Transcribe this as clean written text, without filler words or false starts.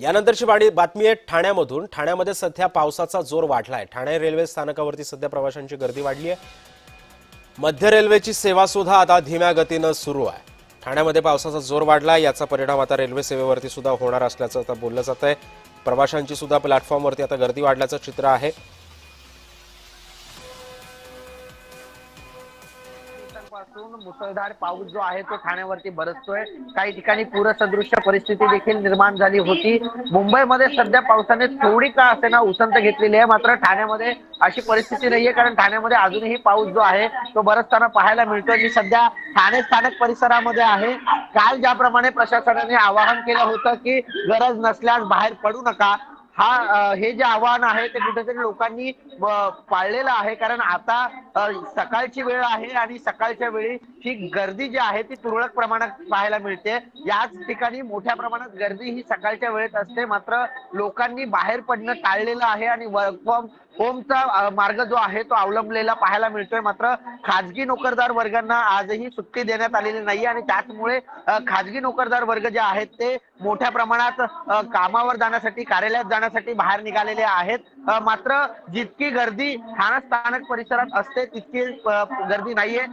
यानंतरची बातमी आहे ठाण्यामधून। ठाण्यामध्ये सध्या पावसाचा जोर वाढलाय। ठाणे रेल्वे स्थानकावरती सध्या प्रवाशांची गर्दी वाढली आहे। मध्य रेल्वेची सेवा सुद्धा आता धीम्या गतीने सुरू आहे। ठाण्यामध्ये पावसाचा जोर वाढलाय, याचा परिणाम आता रेल्वे सेवेवरती सुद्धा होणार असल्याचं आता बोललं जात आहे। प्रवाशांची सुद्धा प्लॅटफॉर्मवरती आता गर्दी वाढल्याचं चित्र आहे। मुसळधार पाऊस जो आहे तो ठाण्यावरती बरसतोय। काही ठिकाणी पूरसदृश्य परिस्थिती देखील निर्माण झाली होती। मुंबईमध्ये सध्या पावसाने थोडी का असेना उसंत घेतलेली आहे, मात्र ठाण्यामध्ये अशी परिस्थिती नाहीये, कारण ठाण्यामध्ये अजूनही पाऊस जो आहे तो बरसताना पाहायला मिळतोय। मी सध्या ठाणे स्थानक परिसरामध्ये आहे। काल ज्याप्रमाणे प्रशासनाने आवाहन केलं होतं की गरज नसल्यास बाहेर पडू नका, हे जे आवाहन आहे ते कुठेतरी लोकांनी पाळलेलं आहे, कारण आता सकाळची वेळ आहे आणि सकाळच्या वेळी ही गर्दी जी आहे ती तुरळक प्रमाणात पाहायला मिळते। याच ठिकाणी मोठ्या प्रमाणात गर्दी ही सकाळच्या वेळेत असते, मात्र लोकांनी बाहेर पडणं टाळलेलं आहे आणि वर्क फ्रॉम होमचा मार्ग जो आहे तो अवलंबलेला पाहायला मिळतोय। मात्र खाजगी नोकरदार वर्गांना आजही सुट्टी देण्यात आलेली नाही आणि त्याचमुळे खाजगी नोकरदार वर्ग जे आहेत ते मोठ्या प्रमाणात कामावर जाण्यासाठी, कार्यालयात जाण्यासाठी बाहेर निघालेले आहेत। मात्र जितकी गर्दी ठाणे स्थानक परिसरात असते तितकी गर्दी नाहीये।